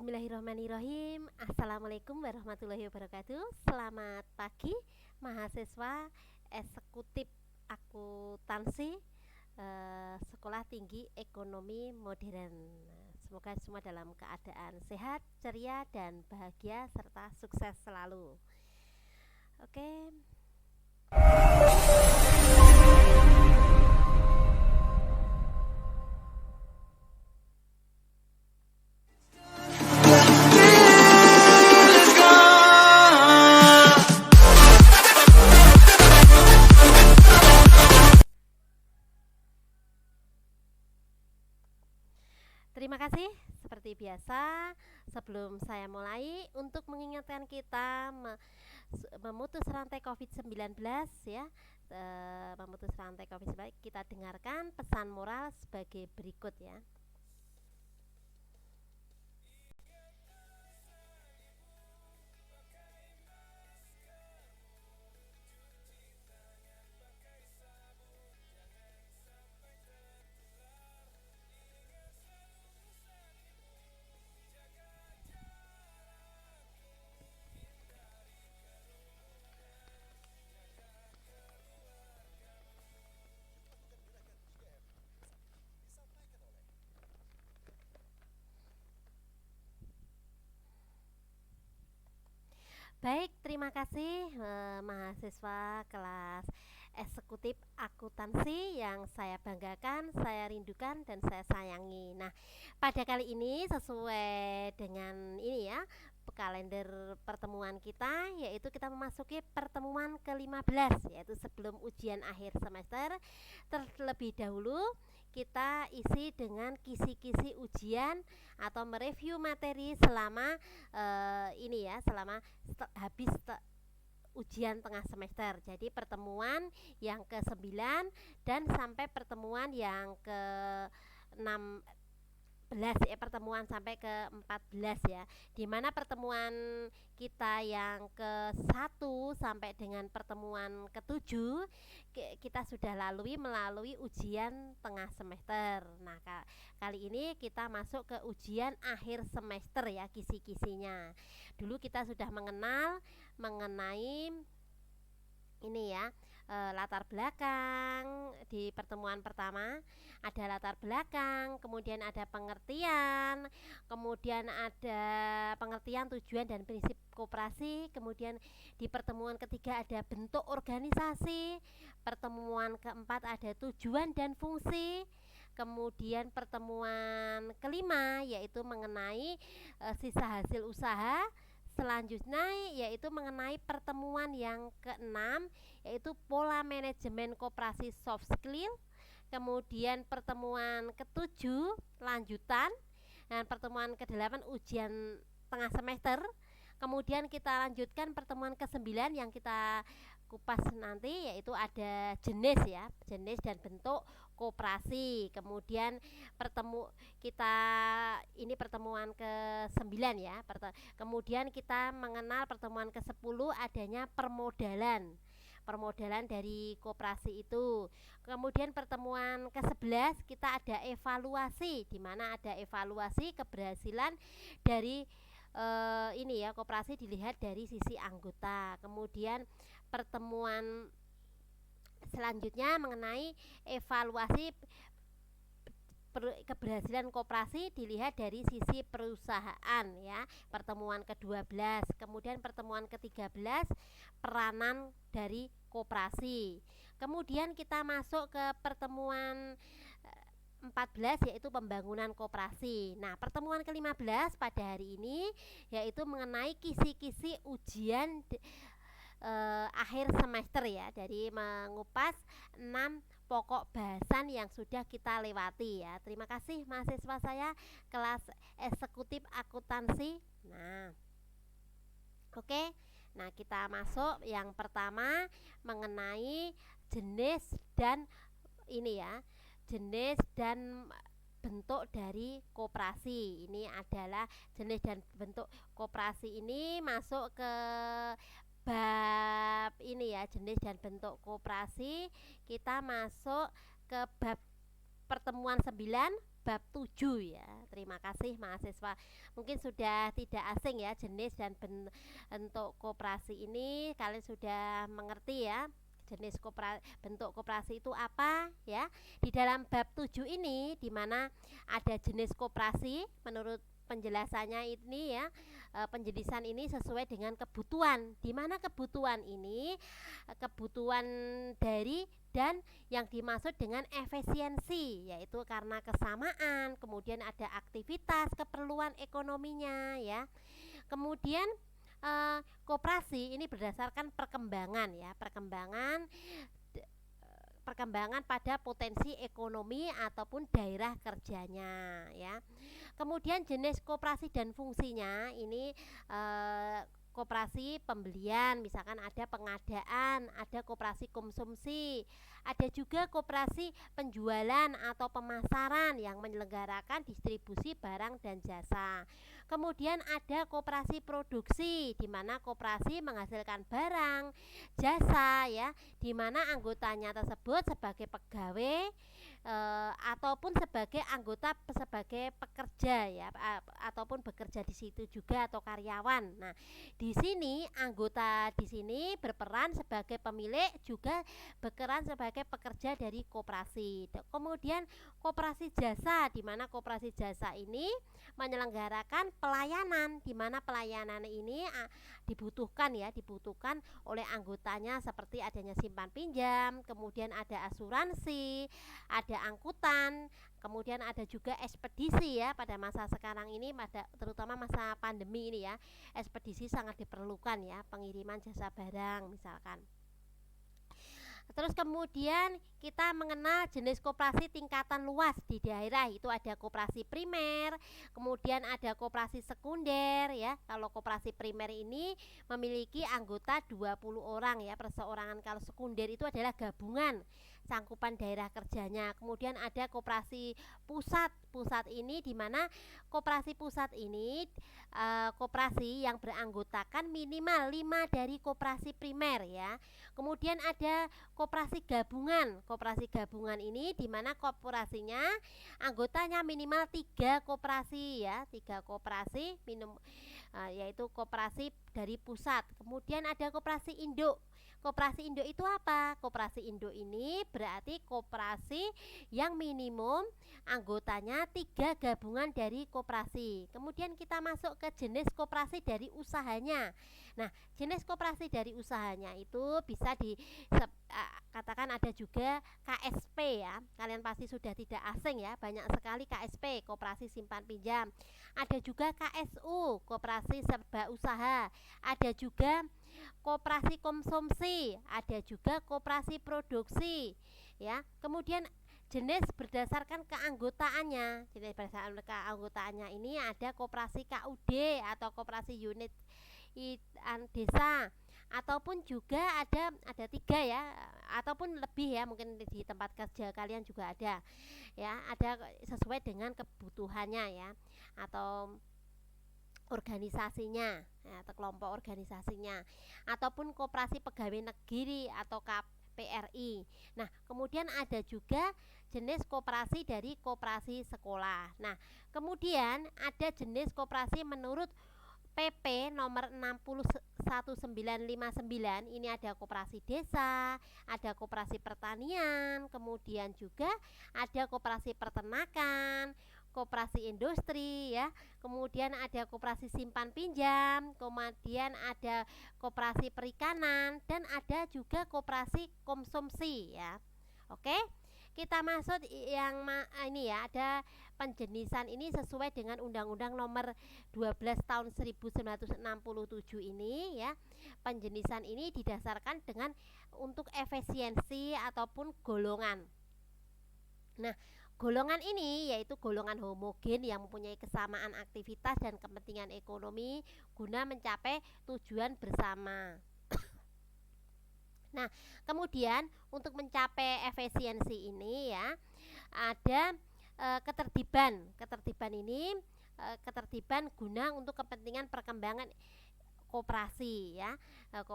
Bismillahirrahmanirrahim. Assalamualaikum warahmatullahi wabarakatuh. Selamat pagi mahasiswa eksekutif akuntansi Sekolah Tinggi Ekonomi Modern. Semoga semua dalam keadaan sehat, ceria, dan bahagia serta sukses selalu. Oke. Terima kasih. Seperti biasa, sebelum saya mulai, untuk mengingatkan kita memutus rantai COVID-19 ya, memutus rantai COVID-19, kita dengarkan pesan moral sebagai berikut ya. Baik, terima kasih mahasiswa kelas eksekutif akuntansi yang saya banggakan, saya rindukan, dan saya sayangi. Nah, pada kali ini sesuai dengan ini ya, kalender pertemuan kita, yaitu kita memasuki pertemuan ke-15, yaitu sebelum ujian akhir semester. Terlebih dahulu kita isi dengan kisi-kisi ujian atau mereview materi selama ini ya, selama habis ujian tengah semester. Jadi pertemuan yang ke-9 dan sampai pertemuan yang ke-6 pertemuan sampai ke-14 ya. Dimana pertemuan kita yang ke-1 sampai dengan pertemuan ke-7 kita sudah melalui ujian tengah semester. Nah, kali ini kita masuk ke ujian akhir semester ya, kisi-kisinya. Dulu kita sudah mengenal mengenai ini ya, latar belakang. Di pertemuan pertama ada latar belakang, kemudian ada pengertian, kemudian ada pengertian tujuan dan prinsip koperasi, kemudian di pertemuan ketiga ada bentuk organisasi, pertemuan keempat ada tujuan dan fungsi, kemudian pertemuan kelima yaitu mengenai sisa hasil usaha. Selanjutnya yaitu mengenai pertemuan yang keenam, yaitu pola manajemen koperasi soft skill. Kemudian pertemuan ketujuh lanjutan, dan pertemuan ke-8 ujian tengah semester. Kemudian kita lanjutkan pertemuan ke-9 yang kita kupas nanti, yaitu ada jenis ya, jenis dan bentuk koperasi. Kemudian kita ini pertemuan ke-9 ya. Kemudian kita mengenal pertemuan ke-10 adanya permodalan dari koperasi itu. Kemudian pertemuan ke-11 kita ada evaluasi, di mana ada evaluasi keberhasilan dari ini ya, koperasi dilihat dari sisi anggota. Kemudian pertemuan selanjutnya mengenai evaluasi keberhasilan koperasi dilihat dari sisi perusahaan ya, pertemuan ke-12. Kemudian pertemuan ke-13 peranan dari koperasi. Kemudian kita masuk ke pertemuan 14 yaitu pembangunan koperasi. Nah, pertemuan ke-15 pada hari ini yaitu mengenai kisi-kisi ujian akhir semester ya, dari mengupas 6 pokok bahasan yang sudah kita lewati ya. Terima kasih mahasiswa saya kelas eksekutif akuntansi. Nah, oke. Nah, kita masuk yang pertama mengenai jenis dan ini ya, jenis dan bentuk dari koperasi. Ini adalah jenis dan bentuk koperasi, ini masuk ke bab ini ya, jenis dan bentuk koperasi. Kita masuk ke bab pertemuan 9 bab 7 ya. Terima kasih mahasiswa. Mungkin sudah tidak asing ya jenis dan bentuk koperasi ini, kalian sudah mengerti ya. Bentuk koperasi itu apa ya? Di dalam bab 7 ini di mana ada jenis koperasi menurut penjelasannya ini ya, penjelasan ini sesuai dengan kebutuhan, di mana kebutuhan ini kebutuhan dari dan yang dimaksud dengan efisiensi, yaitu karena kesamaan, kemudian ada aktivitas keperluan ekonominya ya. Kemudian koperasi ini berdasarkan perkembangan ya, perkembangan pada potensi ekonomi ataupun daerah kerjanya ya. Kemudian jenis koperasi dan fungsinya ini koperasi pembelian, misalkan ada pengadaan, ada koperasi konsumsi, ada juga koperasi penjualan atau pemasaran yang menyelenggarakan distribusi barang dan jasa. Kemudian ada koperasi produksi, di mana koperasi menghasilkan barang, jasa ya, di mana anggotanya tersebut sebagai pegawai ataupun sebagai anggota sebagai pekerja ya, ataupun bekerja di situ juga atau karyawan. Nah, di sini anggota di sini berperan sebagai pemilik juga berperan sebagai pekerja dari koperasi. Kemudian koperasi jasa, di mana koperasi jasa ini menyelenggarakan pelayanan, di mana pelayanan ini dibutuhkan oleh anggotanya seperti adanya simpan pinjam, kemudian ada asuransi, ada angkutan, kemudian ada juga ekspedisi ya. Pada masa sekarang ini, terutama masa pandemi ini ya, ekspedisi sangat diperlukan ya, pengiriman jasa barang misalkan. Terus kemudian kita mengenal jenis koperasi tingkatan luas di daerah, itu ada koperasi primer, kemudian ada koperasi sekunder ya. Kalau koperasi primer ini memiliki anggota 20 orang ya perseorangan. Kalau sekunder itu adalah gabungan cangkupan daerah kerjanya. Kemudian ada koperasi pusat. Pusat ini di mana koperasi pusat ini koperasi yang beranggotakan minimal 5 dari koperasi primer ya. Kemudian ada koperasi gabungan. Koperasi gabungan ini di mana koperasinya anggotanya minimal 3 koperasi ya, 3 koperasi yaitu koperasi dari pusat. Kemudian ada koperasi induk. Koperasi induk itu apa? Koperasi induk ini berarti koperasi yang minimum anggotanya 3 gabungan dari koperasi. Kemudian kita masuk ke jenis koperasi dari usahanya. Nah, jenis koperasi dari usahanya itu bisa katakan ada juga KSP ya. Kalian pasti sudah tidak asing ya, banyak sekali KSP, koperasi simpan pinjam. Ada juga KSU, koperasi serba usaha. Ada juga koperasi konsumsi, ada juga koperasi produksi ya. Kemudian jenis berdasarkan keanggotaannya. Jenis berdasarkan keanggotaannya ini ada koperasi KUD atau koperasi unit desa, ataupun juga ada 3 ya, ataupun lebih ya, mungkin di tempat kerja kalian juga ada ya, ada sesuai dengan kebutuhannya ya, atau organisasinya ya, atau kelompok organisasinya, ataupun koperasi pegawai negeri atau KPRI. Nah, kemudian ada juga jenis koperasi dari koperasi sekolah. Nah, kemudian ada jenis koperasi menurut PP nomor 61959. Ini ada koperasi desa, ada koperasi pertanian, kemudian juga ada koperasi peternakan, koperasi industri ya, kemudian ada koperasi simpan pinjam, kemudian ada koperasi perikanan, dan ada juga koperasi konsumsi ya. Oke, kita masuk yang ini ya, ada penjenisan ini sesuai dengan Undang-Undang nomor 12 tahun 1967 ini ya. Penjenisan ini didasarkan dengan untuk efisiensi ataupun golongan. Nah, golongan ini yaitu golongan homogen yang mempunyai kesamaan aktivitas dan kepentingan ekonomi guna mencapai tujuan bersama. Nah, kemudian untuk mencapai efisiensi ini ya, ada ketertiban. Ketertiban guna untuk kepentingan perkembangan koperasi ya.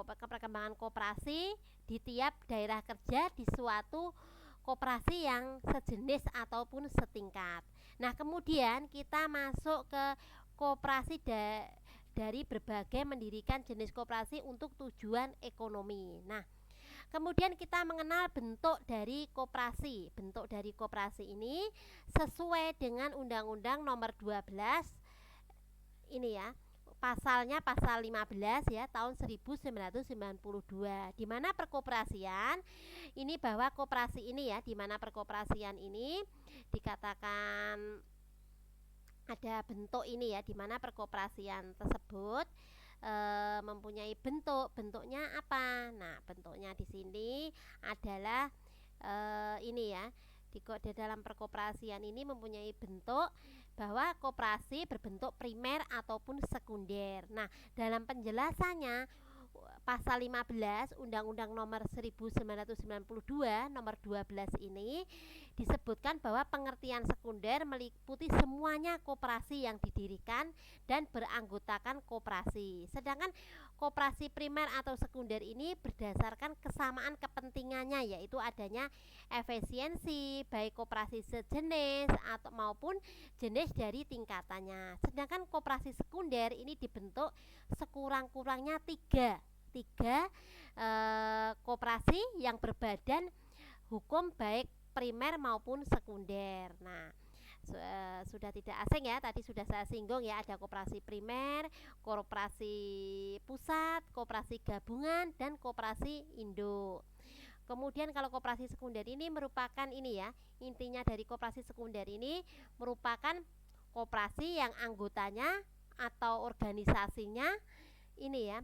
Perkembangan koperasi di tiap daerah kerja di suatu koperasi yang sejenis ataupun setingkat. Nah, kemudian kita masuk ke koperasi dari berbagai mendirikan jenis koperasi untuk tujuan ekonomi. Nah, kemudian kita mengenal bentuk dari koperasi. Bentuk dari koperasi ini sesuai dengan Undang-Undang Nomor 12 ini ya. Pasalnya pasal 15 ya tahun 1992, di mana perkoperasian ini bahwa koperasi ini ya, di mana perkoperasian ini dikatakan ada bentuk ini ya, di mana perkoperasian tersebut mempunyai bentuknya apa? Nah, bentuknya di sini adalah ini ya, di dalam perkoperasian ini mempunyai bentuk bahwa koperasi berbentuk primer ataupun sekunder. Nah, dalam penjelasannya pasal 15 Undang-Undang Nomor 1992 Nomor 12 ini disebutkan bahwa pengertian sekunder meliputi semuanya koperasi yang didirikan dan beranggotakan koperasi. Sedangkan koperasi primer atau sekunder ini berdasarkan kesamaan kepentingannya, yaitu adanya efisiensi baik koperasi sejenis atau maupun jenis dari tingkatannya. Sedangkan koperasi sekunder ini dibentuk sekurang-kurangnya tiga koperasi yang berbadan hukum baik primer maupun sekunder. Nah, sudah tidak asing ya, tadi sudah saya singgung ya, ada koperasi primer, koperasi pusat, koperasi gabungan, dan koperasi induk. Kemudian kalau koperasi sekunder ini merupakan ini ya, intinya dari koperasi sekunder ini merupakan koperasi yang anggotanya atau organisasinya ini ya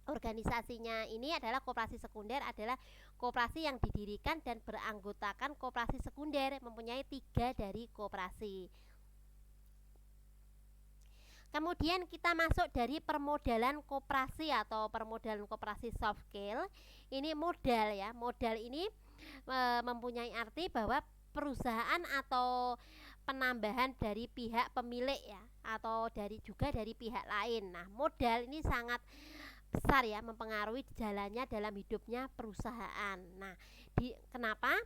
organisasinya ini adalah koperasi sekunder adalah koperasi yang didirikan dan beranggotakan koperasi sekunder, mempunyai tiga dari koperasi. Kemudian kita masuk dari permodalan koperasi atau permodalan koperasi soft skill. Ini modal ya. Modal ini mempunyai arti bahwa perusahaan atau penambahan dari pihak pemilik ya, atau juga dari pihak lain. Nah, modal ini sangat besar ya, mempengaruhi jalannya dalam hidupnya perusahaan. Nah, kenapa?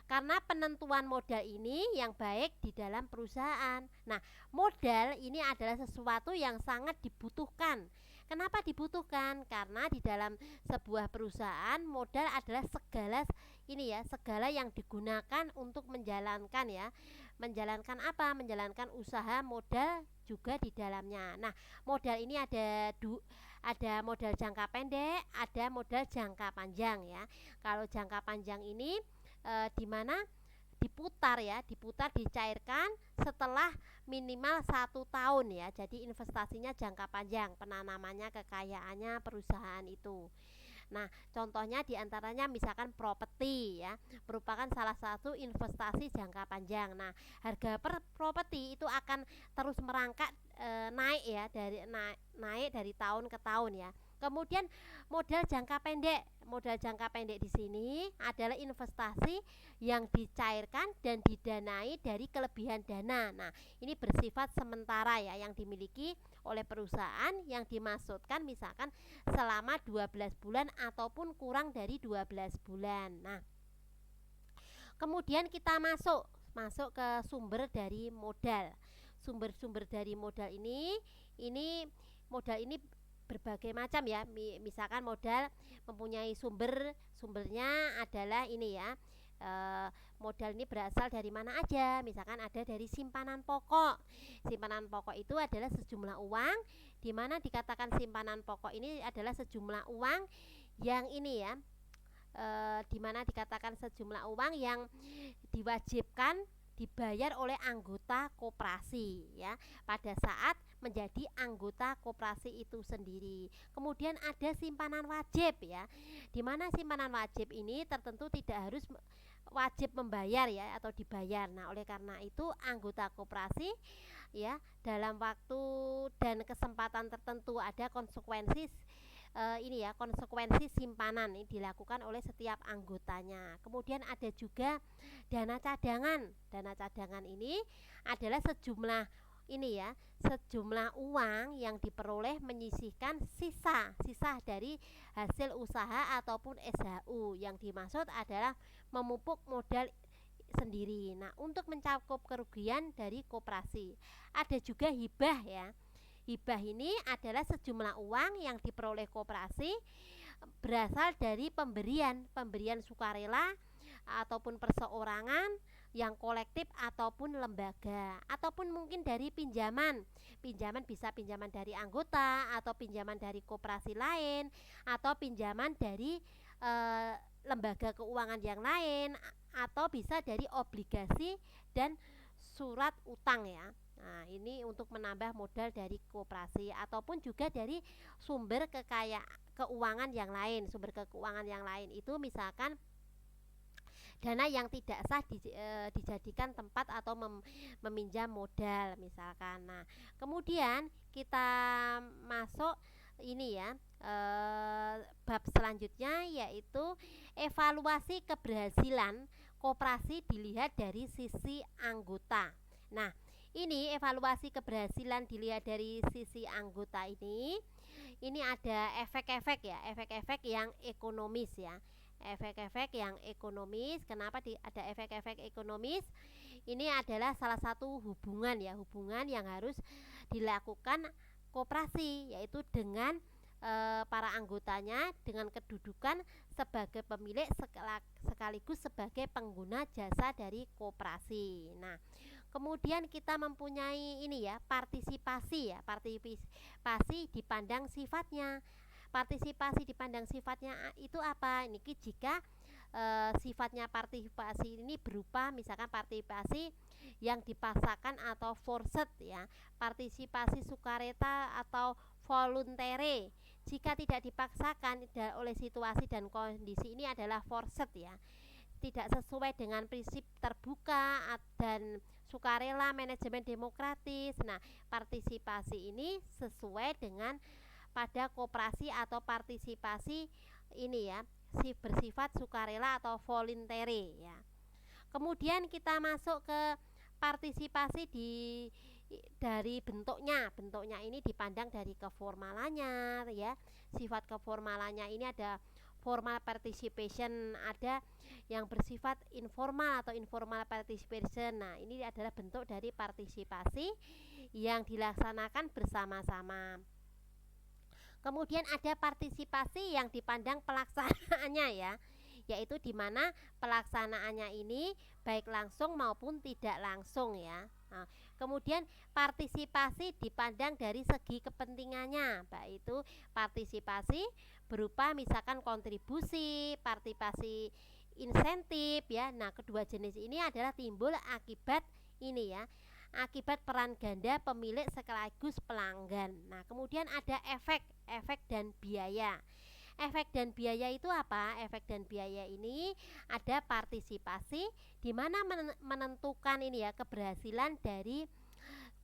Karena penentuan modal ini yang baik di dalam perusahaan. Nah, modal ini adalah sesuatu yang sangat dibutuhkan. Kenapa dibutuhkan? Karena di dalam sebuah perusahaan modal adalah segala yang digunakan untuk menjalankan menjalankan apa? Menjalankan usaha modal juga di dalamnya. Nah, modal ini ada modal jangka pendek, ada modal jangka panjang ya. Kalau jangka panjang ini di mana diputar dicairkan setelah minimal 1 tahun ya. Jadi investasinya jangka panjang, penanamannya, kekayaannya perusahaan itu. Nah, contohnya diantaranya misalkan properti ya, merupakan salah satu investasi jangka panjang. Nah, harga properti itu akan terus merangkak naik ya, naik dari tahun ke tahun ya. Kemudian modal jangka pendek di sini adalah investasi yang dicairkan dan didanai dari kelebihan dana. Nah, ini bersifat sementara ya, yang dimiliki oleh perusahaan yang dimaksudkan misalkan selama 12 bulan ataupun kurang dari 12 bulan. Nah, kemudian kita masuk ke sumber dari modal. Sumber-sumber dari modal ini modal ini berbagai macam ya. Misalkan modal mempunyai sumbernya adalah ini ya. Modal ini berasal dari mana aja? Misalkan ada dari simpanan pokok. Simpanan pokok itu adalah sejumlah uang, di mana dikatakan simpanan pokok ini adalah sejumlah uang yang ini ya, di mana dikatakan sejumlah uang yang diwajibkan dibayar oleh anggota koperasi ya pada saat menjadi anggota koperasi itu sendiri. Kemudian ada simpanan wajib ya, di mana simpanan wajib ini tertentu tidak harus wajib membayar ya atau dibayar. Nah, oleh karena itu anggota koperasi ya dalam waktu dan kesempatan tertentu ada konsekuensi konsekuensi simpanan ini dilakukan oleh setiap anggotanya. Kemudian ada juga dana cadangan. Dana cadangan ini adalah sejumlah uang yang diperoleh menyisihkan sisa dari hasil usaha ataupun SHU. Yang dimaksud adalah memupuk modal sendiri. Nah, untuk mencakup kerugian dari koperasi, ada juga hibah ya. Hibah ini adalah sejumlah uang yang diperoleh koperasi berasal dari pemberian sukarela ataupun perseorangan yang kolektif ataupun lembaga, ataupun mungkin dari pinjaman. Pinjaman bisa pinjaman dari anggota atau pinjaman dari koperasi lain atau pinjaman dari eh, lembaga keuangan yang lain atau bisa dari obligasi dan surat utang ya. Nah, ini untuk menambah modal dari koperasi ataupun juga dari sumber keuangan yang lain. Sumber keuangan yang lain itu misalkan dana yang tidak sah dijadikan tempat atau meminjam modal misalkan. Nah, kemudian kita masuk ini ya, bab selanjutnya yaitu evaluasi keberhasilan koperasi dilihat dari sisi anggota. Nah, ini evaluasi keberhasilan dilihat dari sisi anggota ini ada efek-efek ya, efek-efek yang ekonomis ya. Efek-efek yang ekonomis. Kenapa ada efek-efek ekonomis? Ini adalah salah satu hubungan ya, hubungan yang harus dilakukan koperasi, yaitu dengan para anggotanya dengan kedudukan sebagai pemilik sekaligus sebagai pengguna jasa dari koperasi. Nah, kemudian kita mempunyai ini ya, partisipasi ya. Partisipasi dipandang sifatnya. Partisipasi dipandang sifatnya itu apa? Ini jika sifatnya partisipasi ini berupa misalkan partisipasi yang dipaksakan atau forced ya, partisipasi sukarela atau voluntary. Jika tidak dipaksakan oleh situasi dan kondisi, ini adalah forced ya, tidak sesuai dengan prinsip terbuka dan sukarela, manajemen demokratis. Nah, partisipasi ini sesuai dengan pada koperasi atau partisipasi ini ya, bersifat sukarela atau voluntary ya. Kemudian kita masuk ke partisipasi dari bentuknya. Bentuknya ini dipandang dari keformalannya ya. Sifat keformalannya ini ada formal participation, ada yang bersifat informal atau informal participation. Nah, ini adalah bentuk dari partisipasi yang dilaksanakan bersama-sama. Kemudian ada partisipasi yang dipandang pelaksanaannya ya, yaitu di mana pelaksanaannya ini baik langsung maupun tidak langsung ya. Nah, kemudian partisipasi dipandang dari segi kepentingannya, baik itu partisipasi berupa misalkan kontribusi, partisipasi insentif ya. Nah, kedua jenis ini adalah timbul akibat ini ya, akibat peran ganda pemilik sekaligus pelanggan. Nah, kemudian ada efek dan biaya. Efek dan biaya itu apa? Efek dan biaya ini ada partisipasi di mana menentukan ini ya, keberhasilan dari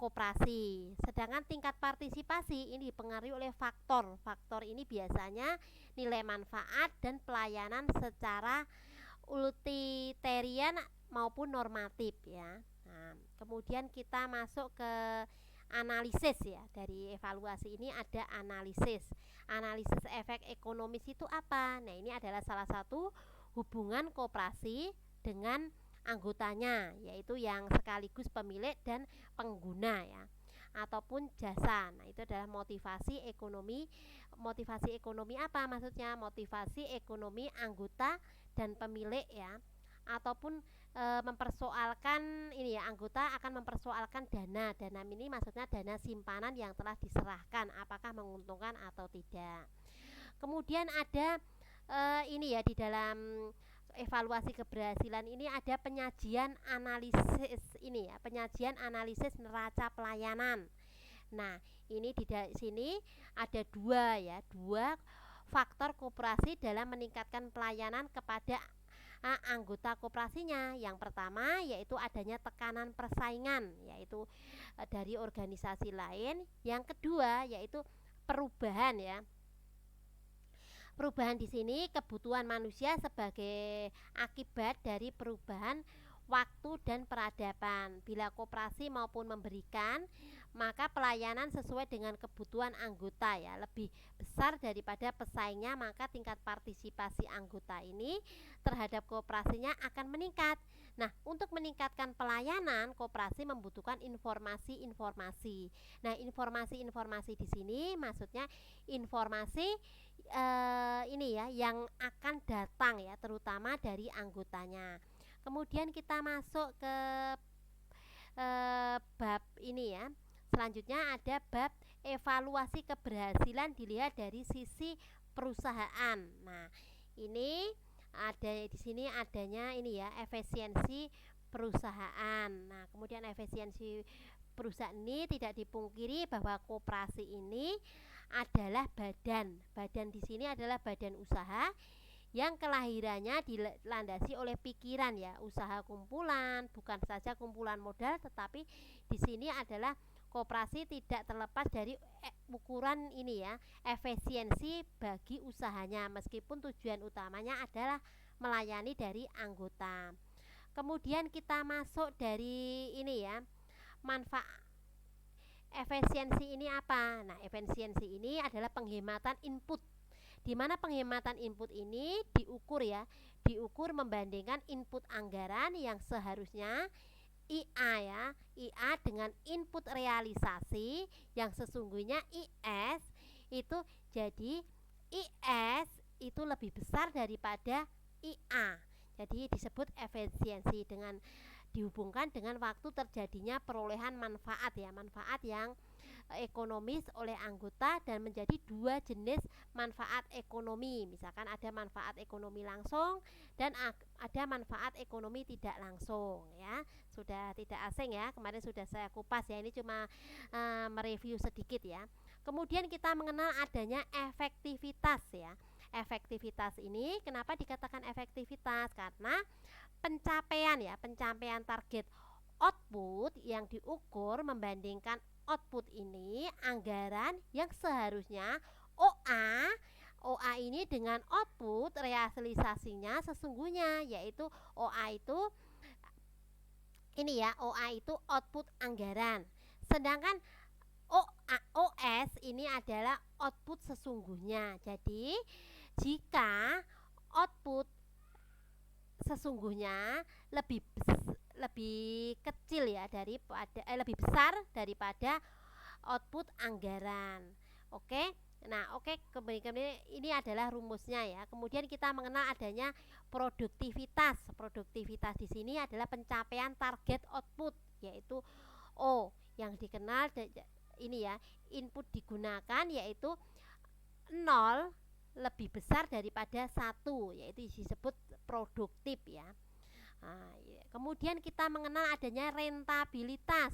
koperasi. Sedangkan tingkat partisipasi ini dipengaruhi oleh faktor. Faktor ini biasanya nilai manfaat dan pelayanan secara utilitarian maupun normatif ya. Nah, kemudian kita masuk ke analisis ya. Dari evaluasi ini ada analisis. Analisis efek ekonomis itu apa? Nah, ini adalah salah satu hubungan koperasi dengan anggotanya, yaitu yang sekaligus pemilik dan pengguna ya, ataupun jasa. Nah, itu adalah motivasi ekonomi. Motivasi ekonomi apa maksudnya? Motivasi ekonomi anggota dan pemilik ya, ataupun mempersoalkan ini ya, anggota akan mempersoalkan dana ini maksudnya dana simpanan yang telah diserahkan apakah menguntungkan atau tidak. Kemudian ada ini ya, di dalam evaluasi keberhasilan ini ada penyajian analisis ini ya, penyajian analisis neraca pelayanan. Nah, ini di sini ada dua faktor koperasi dalam meningkatkan pelayanan kepada anggota koperasinya. Yang pertama yaitu adanya tekanan persaingan, yaitu dari organisasi lain. Yang kedua yaitu perubahan ya. Perubahan di sini kebutuhan manusia sebagai akibat dari perubahan waktu dan peradaban. Bila koperasi maupun memberikan, maka pelayanan sesuai dengan kebutuhan anggota ya, lebih besar daripada pesaingnya, maka tingkat partisipasi anggota ini terhadap koperasinya akan meningkat. Nah, untuk meningkatkan pelayanan, koperasi membutuhkan informasi-informasi. Nah, informasi-informasi di sini maksudnya informasi ini ya yang akan datang ya, terutama dari anggotanya. Kemudian kita masuk ke bab ini ya. Selanjutnya ada bab evaluasi keberhasilan dilihat dari sisi perusahaan. Nah, ini ada di sini adanya ini ya, efisiensi perusahaan. Nah, kemudian efisiensi perusahaan ini tidak dipungkiri bahwa koperasi ini adalah badan. Badan di sini adalah badan usaha yang kelahirannya dilandasi oleh pikiran ya, usaha kumpulan, bukan saja kumpulan modal, tetapi di sini adalah koperasi tidak terlepas dari ukuran ini ya, efisiensi bagi usahanya, meskipun tujuan utamanya adalah melayani dari anggota. Kemudian kita masuk dari ini ya, manfaat efisiensi ini apa? Nah, efisiensi ini adalah penghematan input, di mana penghematan input ini diukur membandingkan input anggaran yang seharusnya IA ya, IA dengan input realisasi yang sesungguhnya IS itu, jadi IS itu lebih besar daripada IA. Jadi disebut efisiensi dengan dihubungkan dengan waktu terjadinya perolehan manfaat ya, manfaat yang ekonomis oleh anggota, dan menjadi dua jenis manfaat ekonomi. Misalkan ada manfaat ekonomi langsung dan ada manfaat ekonomi tidak langsung ya. Sudah tidak asing ya, kemarin sudah saya kupas ya, ini cuma mereview sedikit ya. Kemudian kita mengenal adanya efektivitas ya. Efektivitas ini kenapa dikatakan efektivitas? Karena pencapaian target output yang diukur membandingkan output ini anggaran yang seharusnya OA ini dengan output realisasinya sesungguhnya, yaitu OA itu output anggaran, sedangkan OS ini adalah output sesungguhnya. Jadi jika output sesungguhnya lebih kecil ya lebih besar daripada output anggaran. Kemudian ini adalah rumusnya ya. Kemudian kita mengenal adanya produktivitas. Produktivitas di sini adalah pencapaian target output, yaitu O, yang dikenal ini ya, input digunakan yaitu 0 lebih besar daripada 1, yaitu disebut produktif ya. Kemudian kita mengenal adanya rentabilitas,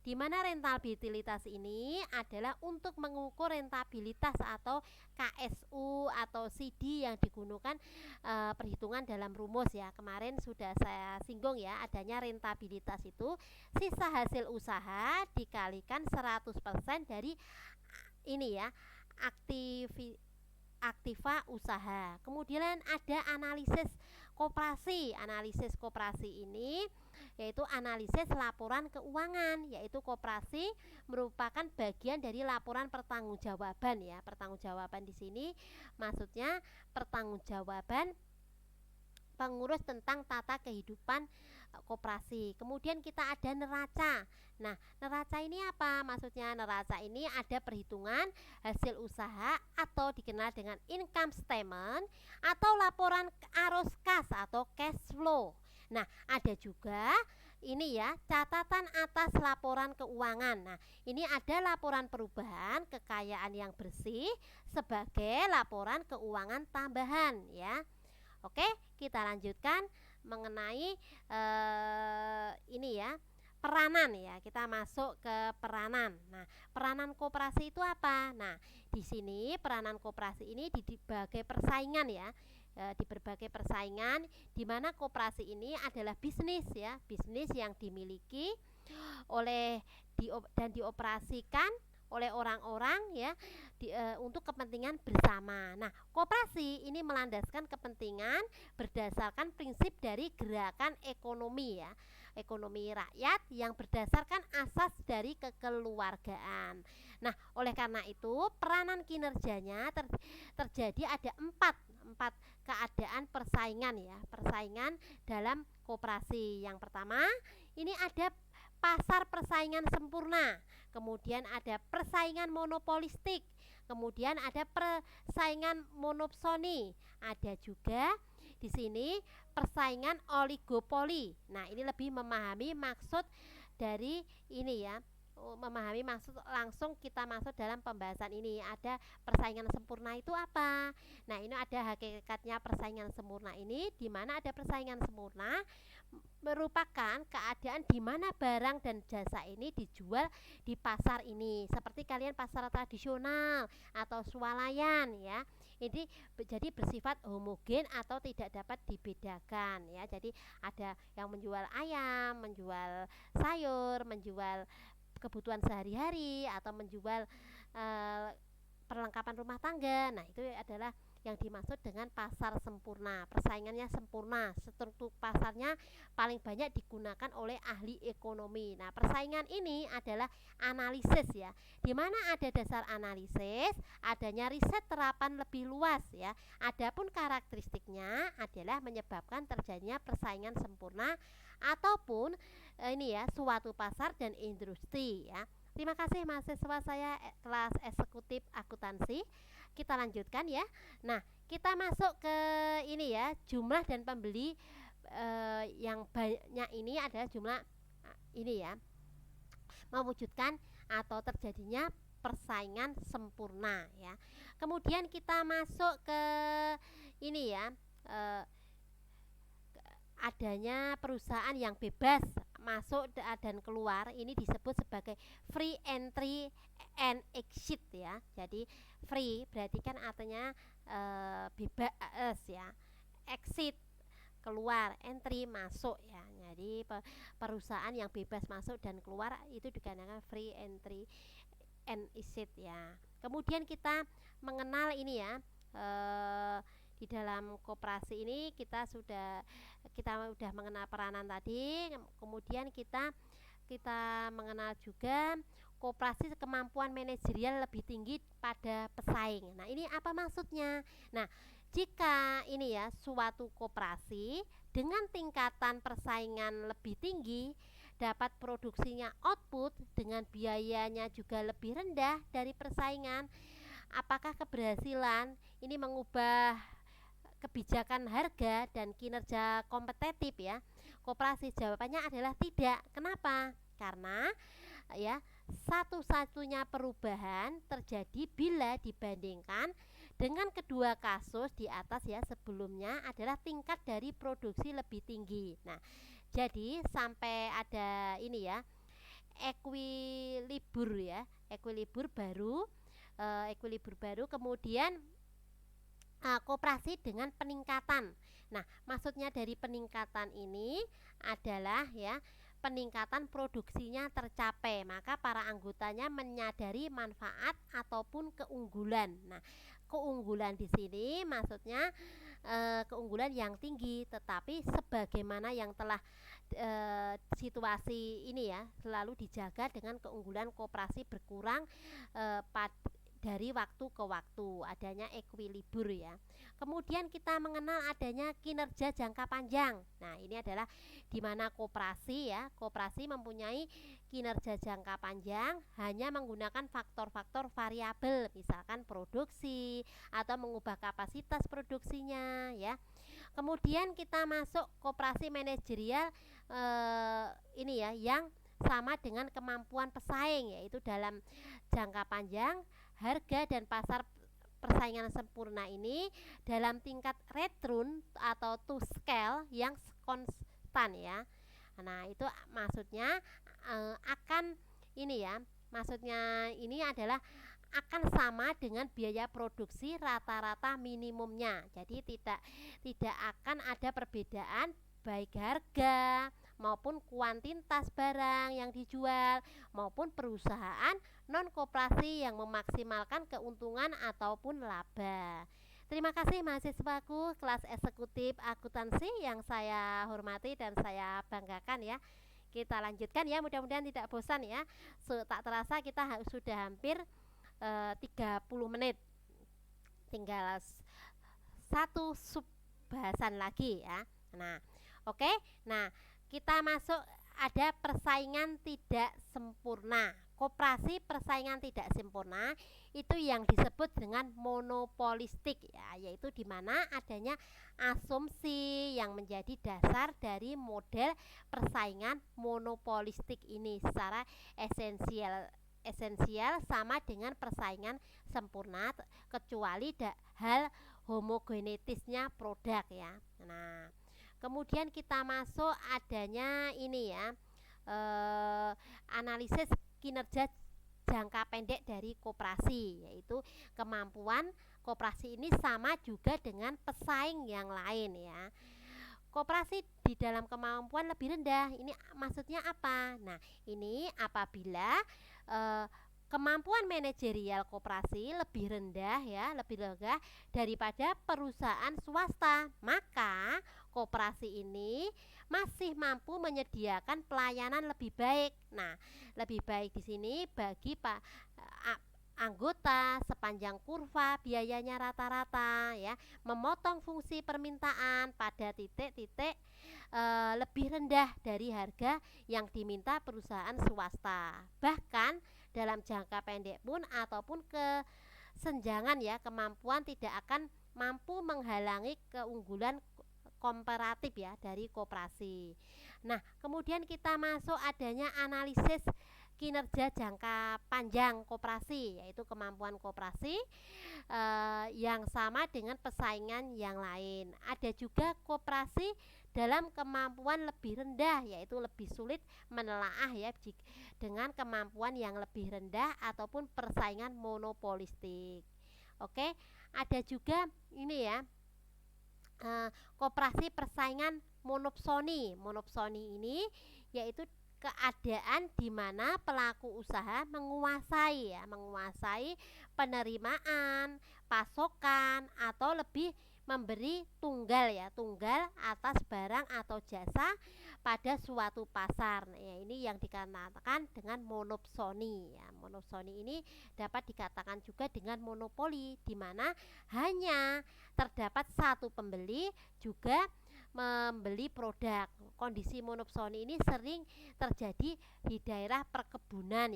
di mana rentabilitas ini adalah untuk mengukur rentabilitas atau KSU atau CD yang digunakan perhitungan dalam rumus ya. Kemarin sudah saya singgung ya, adanya rentabilitas itu sisa hasil usaha dikalikan 100% dari ini ya, aktiva usaha. Kemudian ada analisis koperasi. Analisis koperasi ini yaitu analisis laporan keuangan, yaitu koperasi merupakan bagian dari laporan pertanggungjawaban ya. Pertanggungjawaban di sini maksudnya pertanggungjawaban pengurus tentang tata kehidupan koperasi. Kemudian kita ada neraca. Nah, neraca ini apa? Maksudnya neraca ini ada perhitungan hasil usaha atau dikenal dengan income statement atau laporan arus kas atau cash flow. Nah, ada juga ini ya, catatan atas laporan keuangan. Nah, ini ada laporan perubahan kekayaan yang bersih sebagai laporan keuangan tambahan ya. Oke, kita lanjutkan mengenai ini ya, peranan ya. Kita masuk ke peranan. Nah, peranan koperasi itu apa? Nah, di sini peranan koperasi ini di berbagai persaingan ya. Di berbagai persaingan, di mana koperasi ini adalah bisnis ya, bisnis yang dimiliki oleh dan dioperasikan oleh orang-orang ya untuk kepentingan bersama. Nah, koperasi ini melandaskan kepentingan berdasarkan prinsip dari gerakan ekonomi ya, ekonomi rakyat yang berdasarkan asas dari kekeluargaan. Nah, oleh karena itu peranan kinerjanya terjadi ada empat 4 keadaan persaingan ya, persaingan dalam koperasi. Yang pertama, ini ada pasar persaingan sempurna, kemudian ada persaingan monopolistik, kemudian ada persaingan monopsoni, ada juga di sini persaingan oligopoli. Nah, ini lebih memahami maksud dari ini ya, memahami maksud langsung kita masuk dalam pembahasan ini. Ada persaingan sempurna itu apa? Nah, ini ada hakikatnya persaingan sempurna ini, di mana ada persaingan sempurna merupakan keadaan di mana barang dan jasa ini dijual di pasar ini, seperti kalian pasar tradisional atau swalayan ya. Ini jadi bersifat homogen atau tidak dapat dibedakan ya. Jadi ada yang menjual ayam, menjual sayur, menjual kebutuhan sehari-hari, atau menjual perlengkapan rumah tangga. Nah, itu adalah yang dimaksud dengan pasar sempurna. Persaingannya sempurna, struktur pasarnya paling banyak digunakan oleh ahli ekonomi. Nah, persaingan ini adalah analisis ya, di mana ada dasar analisis, adanya riset terapan lebih luas ya. Adapun karakteristiknya adalah menyebabkan terjadinya persaingan sempurna ataupun ini ya, suatu pasar dan industri ya. Terima kasih mahasiswa saya kelas eksekutif akuntansi. Kita lanjutkan ya. Nah, kita masuk ke ini ya, jumlah dan pembeli yang banyak ini adalah jumlah ini ya, mewujudkan atau terjadinya persaingan sempurna ya. Kemudian kita masuk ke ini ya, adanya perusahaan yang bebas masuk dan keluar, ini disebut sebagai free entry and exit ya. Jadi free berarti kan artinya bebas ya, exit keluar, entry masuk ya. Jadi perusahaan yang bebas masuk dan keluar itu dikatakan free entry and exit ya. Kemudian kita mengenal ini ya, di dalam koperasi ini kita sudah mengenal peranan tadi. Kemudian kita mengenal juga koperasi kemampuan manajerial lebih tinggi pada pesaing. Nah, ini apa maksudnya? Nah, jika ini ya, suatu koperasi dengan tingkatan persaingan lebih tinggi dapat produksinya output dengan biayanya juga lebih rendah dari persaingan, apakah keberhasilan ini mengubah kebijakan harga dan kinerja kompetitif ya koperasi? Jawabannya adalah tidak. Kenapa? Karena ya, satu-satunya perubahan terjadi bila dibandingkan dengan kedua kasus di atas ya sebelumnya adalah tingkat dari produksi lebih tinggi. Nah, jadi sampai ada ini ya, equilibrium ya, equilibrium baru, kemudian koperasi dengan peningkatan. Nah, maksudnya dari peningkatan ini adalah ya, peningkatan produksinya tercapai, maka para anggotanya menyadari manfaat ataupun keunggulan. Nah, keunggulan di sini maksudnya keunggulan yang tinggi, tetapi sebagaimana yang telah situasi ini ya selalu dijaga dengan keunggulan koperasi berkurang dari waktu ke waktu, adanya equilibrium ya. Kemudian kita mengenal adanya kinerja jangka panjang. Nah, ini adalah di mana koperasi mempunyai kinerja jangka panjang hanya menggunakan faktor-faktor variabel, misalkan produksi atau mengubah kapasitas produksinya ya. Kemudian kita masuk koperasi manajerial ini ya, yang sama dengan kemampuan pesaing, yaitu dalam jangka panjang harga dan pasar persaingan sempurna ini dalam tingkat return atau to scale yang konstan ya. Nah, itu maksudnya akan ini ya, maksudnya ini adalah akan sama dengan biaya produksi rata-rata minimumnya. Jadi tidak akan ada perbedaan baik harga maupun kuantitas barang yang dijual maupun perusahaan non koperasi yang memaksimalkan keuntungan ataupun laba. Terima kasih mahasiswaku kelas eksekutif akuntansi yang saya hormati dan saya banggakan ya. Kita lanjutkan ya, mudah-mudahan tidak bosan ya. Tak terasa kita sudah hampir 30 menit. Tinggal satu sub bahasan lagi ya. Nah, oke. Nah, kita masuk ada persaingan tidak sempurna. Koperasi persaingan tidak sempurna itu yang disebut dengan monopolistik ya, yaitu di mana adanya asumsi yang menjadi dasar dari model persaingan monopolistik ini secara esensial sama dengan persaingan sempurna kecuali hal homogenetisnya produk ya. Nah, kemudian kita masuk adanya ini ya, analisis kinerja jangka pendek dari koperasi, yaitu kemampuan koperasi ini sama juga dengan pesaing yang lain ya. Koperasi di dalam kemampuan lebih rendah, ini maksudnya apa? Nah, ini apabila kemampuan manajerial koperasi lebih rendah ya, lebih rendah daripada perusahaan swasta, maka koperasi ini masih mampu menyediakan pelayanan lebih baik. Nah, lebih baik di sini bagi anggota sepanjang kurva biayanya rata-rata ya, memotong fungsi permintaan pada titik-titik lebih rendah dari harga yang diminta perusahaan swasta. Bahkan dalam jangka pendek pun ataupun kesenjangan ya, kemampuan tidak akan mampu menghalangi keunggulan komparatif ya dari koperasi. Nah, kemudian kita masuk adanya analisis kinerja jangka panjang koperasi, yaitu kemampuan koperasi yang sama dengan persaingan yang lain. Ada juga koperasi dalam kemampuan lebih rendah, yaitu lebih sulit menelaah ya dengan kemampuan yang lebih rendah ataupun persaingan monopolistik. Oke, ada juga ini ya, koperasi persaingan monopsoni. Monopsoni ini yaitu keadaan di mana pelaku usaha menguasai penerimaan, pasokan atau lebih memberi tunggal atas barang atau jasa pada suatu pasar. Nah, ya, ini yang dikatakan dengan monopsoni ya. Monopsoni ini dapat dikatakan juga dengan monopoli, di mana hanya terdapat satu pembeli juga membeli produk. Kondisi monopsoni ini sering terjadi di daerah perkebunan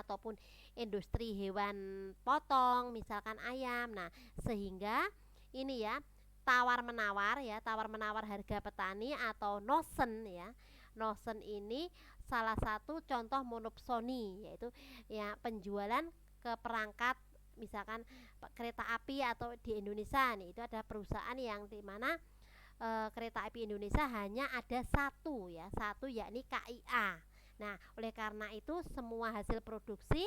ataupun industri hewan potong, misalkan ayam. Nah, sehingga ini ya, tawar menawar harga petani atau nosen ya. Nosen ini salah satu contoh monopsoni, yaitu ya penjualan ke perangkat misalkan kereta api atau di Indonesia nih, itu ada perusahaan yang di mana kereta api Indonesia hanya ada satu yakni KIA. Nah, oleh karena itu semua hasil produksi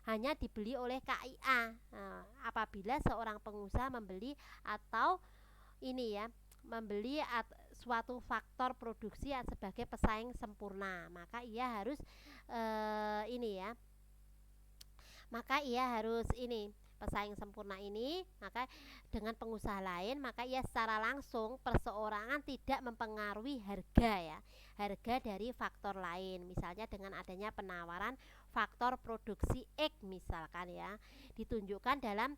hanya dibeli oleh KIA. Nah, apabila seorang pengusaha membeli atau ini ya, membeli suatu faktor produksi sebagai pesaing sempurna, maka ia harus pesaing sempurna ini, maka dengan pengusaha lain, maka ia secara langsung perseorangan tidak mempengaruhi harga dari faktor lain. Misalnya dengan adanya penawaran faktor produksi X misalkan ya, ditunjukkan dalam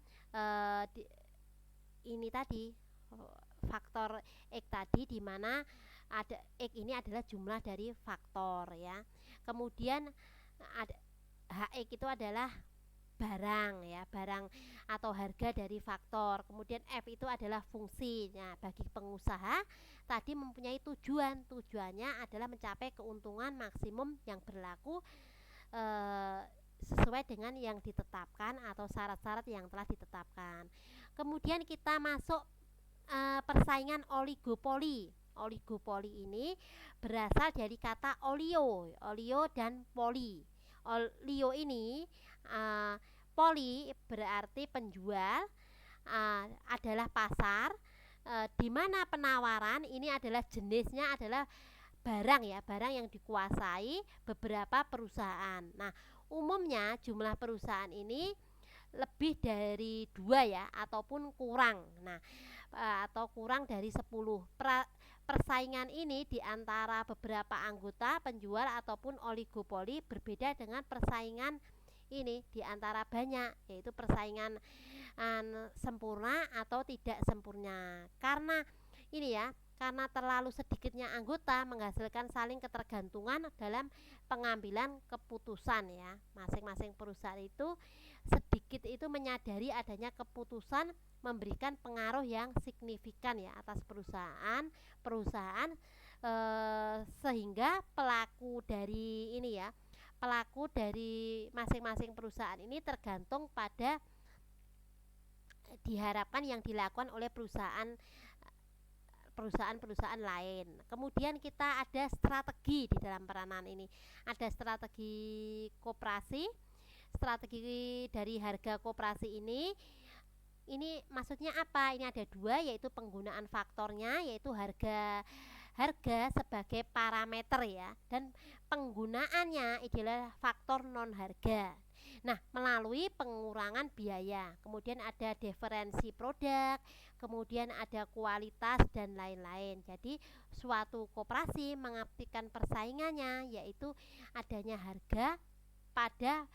faktor X tadi, di mana ada X ini adalah jumlah dari faktor ya. Kemudian ada HX itu adalah barang atau harga dari faktor. Kemudian F itu adalah fungsinya. Bagi pengusaha tadi mempunyai tujuannya adalah mencapai keuntungan maksimum yang berlaku sesuai dengan yang ditetapkan atau syarat-syarat yang telah ditetapkan. Kemudian kita masuk persaingan oligopoli. Oligopoli ini berasal dari kata olio dan poli. Olio ini poli berarti penjual, adalah pasar, di mana penawaran ini adalah jenisnya adalah barang yang dikuasai beberapa perusahaan. Nah, umumnya jumlah perusahaan ini lebih dari 2 ya, ataupun kurang. Nah, atau kurang dari 10. Persaingan ini di antara beberapa anggota penjual ataupun oligopoli berbeda dengan persaingan ini di antara banyak, yaitu persaingan sempurna atau tidak sempurna. Karena ini ya, karena terlalu sedikitnya anggota menghasilkan saling ketergantungan dalam pengambilan keputusan ya. Masing-masing perusahaan itu sedikit itu menyadari adanya keputusan memberikan pengaruh yang signifikan ya atas perusahaan sehingga pelaku dari masing-masing perusahaan ini tergantung pada diharapkan yang dilakukan oleh perusahaan lain. Kemudian kita ada strategi di dalam peranan ini. Ada strategi koperasi. Strategi dari harga koperasi ini maksudnya apa? Ini ada dua, yaitu penggunaan faktornya, yaitu harga sebagai parameter ya, dan penggunaannya adalah faktor non harga. Nah, melalui pengurangan biaya, kemudian ada diferensi produk, kemudian ada kualitas dan lain-lain. Jadi suatu koperasi mengaktifkan persaingannya, yaitu adanya harga pada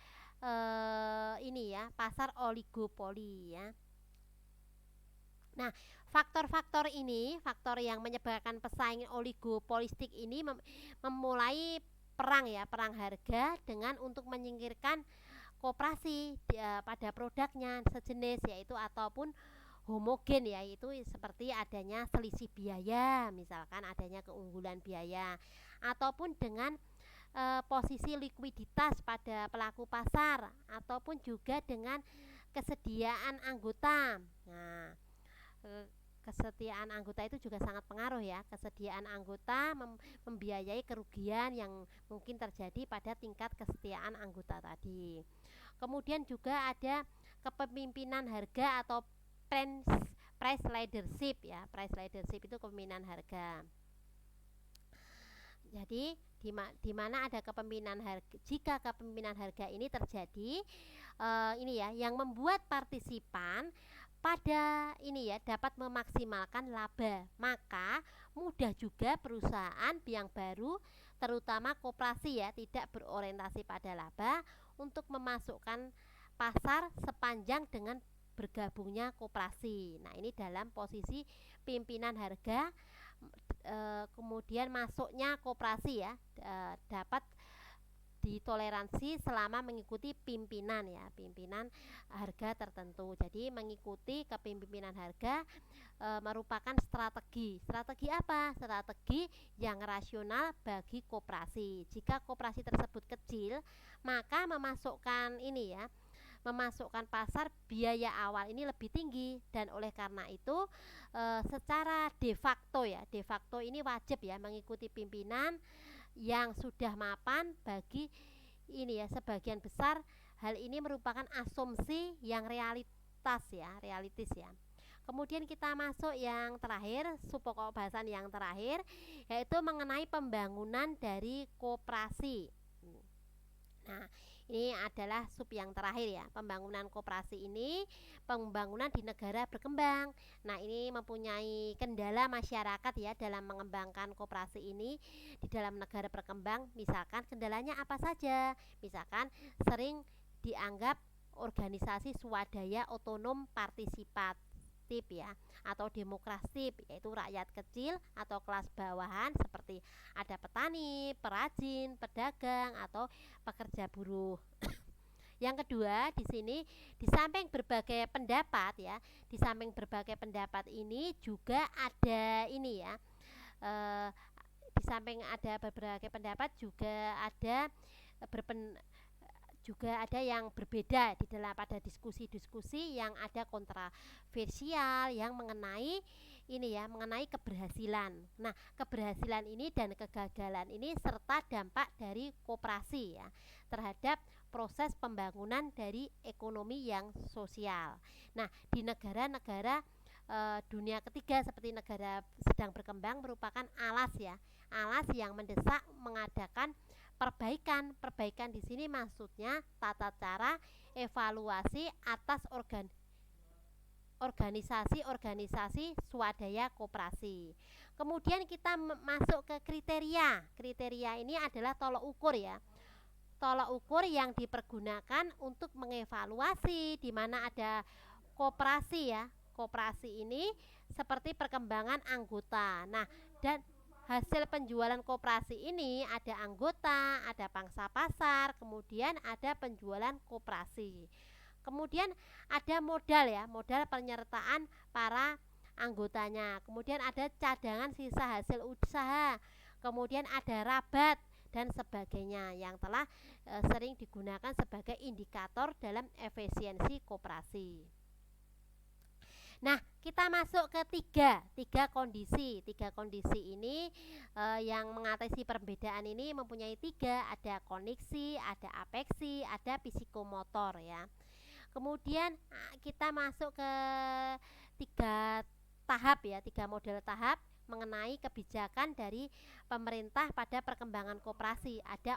ini ya, pasar oligopoli ya. Nah, faktor-faktor ini, faktor yang menyebabkan persaingan oligopolistik ini memulai perang harga dengan untuk menyingkirkan koperasi pada produknya sejenis, yaitu ataupun homogen, yaitu seperti adanya selisih biaya, misalkan adanya keunggulan biaya, ataupun dengan posisi likuiditas pada pelaku pasar, ataupun juga dengan kesediaan anggota. Nah, kesetiaan anggota itu juga sangat pengaruh ya. Kesediaan anggota membiayai kerugian yang mungkin terjadi pada tingkat kesetiaan anggota tadi. Kemudian juga ada kepemimpinan harga atau price leadership ya. Price leadership itu kepemimpinan harga. Jadi di mana ada kepemimpinan harga, jika kepemimpinan harga ini terjadi ini ya, yang membuat partisipan pada ini ya dapat memaksimalkan laba, maka mudah juga perusahaan yang baru, terutama koperasi ya, tidak berorientasi pada laba untuk memasukkan pasar sepanjang dengan bergabungnya koperasi. Nah, ini dalam posisi pimpinan harga. Kemudian masuknya koperasi ya dapat ditoleransi selama mengikuti pimpinan harga tertentu. Jadi mengikuti kepemimpinan harga merupakan strategi apa? Strategi yang rasional bagi koperasi. Jika koperasi tersebut kecil, maka memasukkan pasar biaya awal ini lebih tinggi, dan oleh karena itu secara de facto ini wajib ya mengikuti pimpinan yang sudah mapan bagi ini ya sebagian besar. Hal ini merupakan asumsi yang realistis ya. Kemudian kita masuk yang terakhir, subpokok bahasan yang terakhir, yaitu mengenai pembangunan dari koperasi. Nah, ini adalah sub yang terakhir ya. Pembangunan koperasi ini pembangunan di negara berkembang. Nah, ini mempunyai kendala masyarakat ya dalam mengembangkan koperasi ini di dalam negara berkembang. Misalkan kendalanya apa saja? Misalkan sering dianggap organisasi swadaya otonom partisipatif ya, atau demokrasi, yaitu rakyat kecil atau kelas bawahan seperti ada petani, perajin, pedagang atau pekerja buruh. Yang kedua, di sini di samping berbagai pendapat ini juga ada ini ya. Di samping ada berbagai pendapat juga ada yang berbeda di dalam pada diskusi-diskusi yang ada kontroversial yang mengenai keberhasilan. Nah, keberhasilan ini dan kegagalan ini serta dampak dari koperasi ya terhadap proses pembangunan dari ekonomi yang sosial. Nah, di negara-negara dunia ketiga seperti negara sedang berkembang merupakan alas yang mendesak mengadakan perbaikan di sini maksudnya tata cara evaluasi atas organisasi swadaya koperasi. Kemudian kita masuk ke kriteria ini adalah tolok ukur ya. tolak ukur yang dipergunakan untuk mengevaluasi di mana ada koperasi ya. Koperasi ini seperti perkembangan anggota. Nah, dan hasil penjualan koperasi ini ada anggota, ada pangsa pasar, kemudian ada penjualan koperasi. Kemudian ada modal ya, modal penyertaan para anggotanya. Kemudian ada cadangan sisa hasil usaha. Kemudian ada rabat dan sebagainya yang telah sering digunakan sebagai indikator dalam efisiensi koperasi. Nah, kita masuk ke tiga kondisi. Tiga kondisi ini yang mengatasi perbedaan ini mempunyai tiga, ada koneksi, ada apeksi, ada psikomotor ya. Kemudian kita masuk ke tiga tahap ya, tiga model tahap mengenai kebijakan dari pemerintah pada perkembangan koperasi. Ada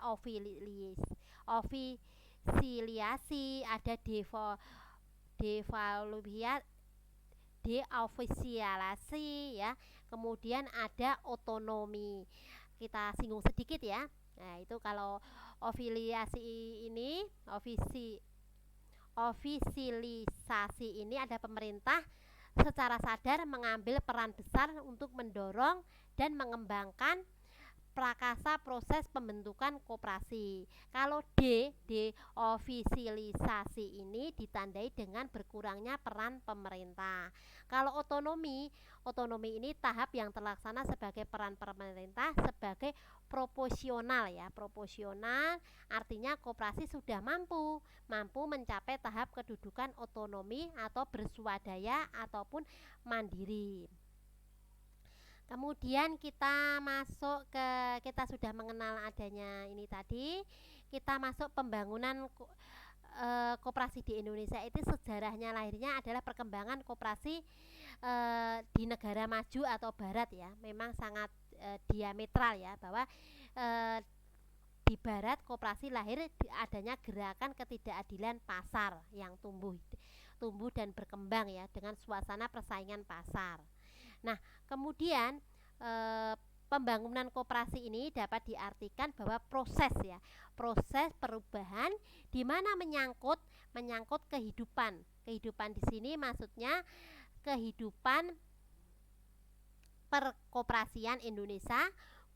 ofisiliasi, ada deofisialasi ya, kemudian ada otonomi. Kita singgung sedikit ya. Nah, itu kalau ofiliasi ini, ofisilisasi ini ada pemerintah secara sadar mengambil peran besar untuk mendorong dan mengembangkan prakasa proses pembentukan koperasi. Kalau deofisilisasi ini ditandai dengan berkurangnya peran pemerintah. Kalau otonomi ini tahap yang terlaksana sebagai peran pemerintah sebagai proporsional ya. Proporsional artinya koperasi sudah mampu mencapai tahap kedudukan otonomi atau berswadaya ataupun mandiri. Kemudian kita sudah mengenal adanya ini tadi. Kita masuk pembangunan koperasi di Indonesia. Itu sejarahnya lahirnya adalah perkembangan koperasi di negara maju atau barat ya. Memang sangat diametral ya, bahwa di barat koperasi lahir adanya gerakan ketidakadilan pasar yang tumbuh dan berkembang ya dengan suasana persaingan pasar. Nah, kemudian pembangunan koperasi ini dapat diartikan bahwa proses perubahan di mana menyangkut kehidupan. Kehidupan di sini maksudnya kehidupan perkoperasian Indonesia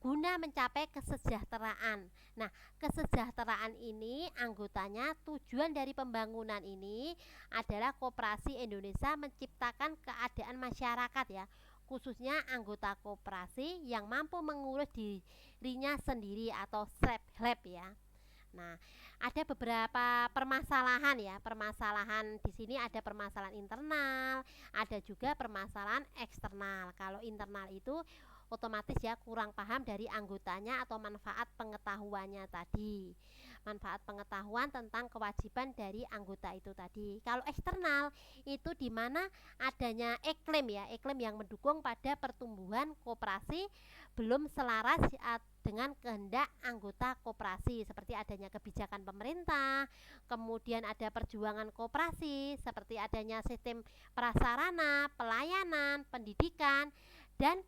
guna mencapai kesejahteraan. Nah, kesejahteraan ini anggotanya, tujuan dari pembangunan ini adalah koperasi Indonesia menciptakan keadaan masyarakat ya, khususnya anggota koperasi yang mampu mengurus dirinya sendiri atau self-help ya. Nah, ada beberapa permasalahan ya. Permasalahan di sini ada permasalahan internal, ada juga permasalahan eksternal. Kalau internal itu otomatis ya kurang paham dari anggotanya atau manfaat pengetahuannya tadi. Manfaat pengetahuan tentang kewajiban dari anggota itu tadi. Kalau eksternal itu di mana adanya iklim yang mendukung pada pertumbuhan koperasi belum selaras dengan kehendak anggota koperasi, seperti adanya kebijakan pemerintah, kemudian ada perjuangan koperasi, seperti adanya sistem prasarana, pelayanan, pendidikan, dan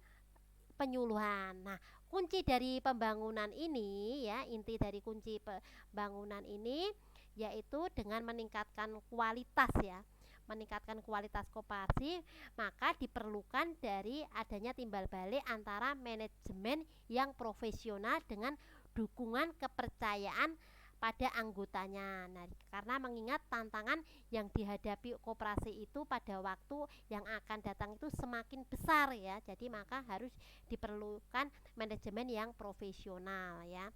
penyuluhan. Nah, kunci dari pembangunan ini ya, inti dari kunci pembangunan ini yaitu dengan meningkatkan kualitas ya. Meningkatkan kualitas koperasi, maka diperlukan dari adanya timbal balik antara manajemen yang profesional dengan dukungan kepercayaan pada anggotanya. Nah, karena mengingat tantangan yang dihadapi koperasi itu pada waktu yang akan datang itu semakin besar ya. Jadi maka harus diperlukan manajemen yang profesional ya.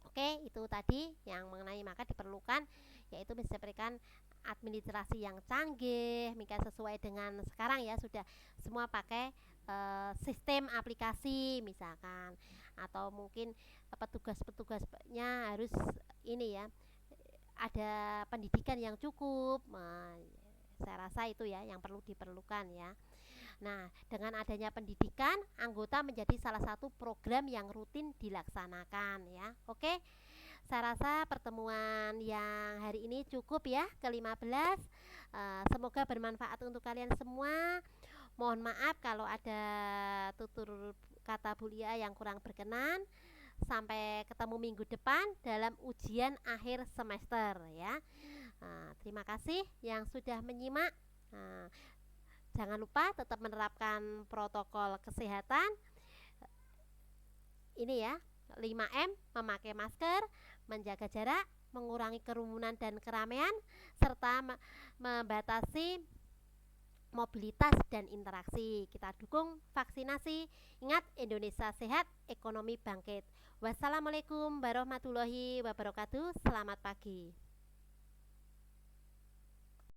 Oke, itu tadi yang mengenai maka diperlukan yaitu memberikan administrasi yang canggih, mungkin sesuai dengan sekarang ya, sudah semua pakai sistem aplikasi misalkan, atau mungkin petugas-petugasnya harus ini ya, ada pendidikan yang cukup. Saya rasa itu ya yang perlu diperlukan ya. Nah, dengan adanya pendidikan, anggota menjadi salah satu program yang rutin dilaksanakan ya. Oke. Saya rasa pertemuan yang hari ini cukup ya, ke-15. Semoga bermanfaat untuk kalian semua. Mohon maaf kalau ada tutur kata Bu Lia yang kurang berkenan. Sampai ketemu minggu depan dalam ujian akhir semester ya. Terima kasih yang sudah menyimak. Nah, jangan lupa tetap menerapkan protokol kesehatan. Ini ya, 5M, memakai masker, menjaga jarak, mengurangi kerumunan dan keramaian, serta membatasi mobilitas dan interaksi. Kita dukung vaksinasi. Ingat, Indonesia sehat, ekonomi bangkit. Wassalamualaikum warahmatullahi wabarakatuh. Selamat pagi.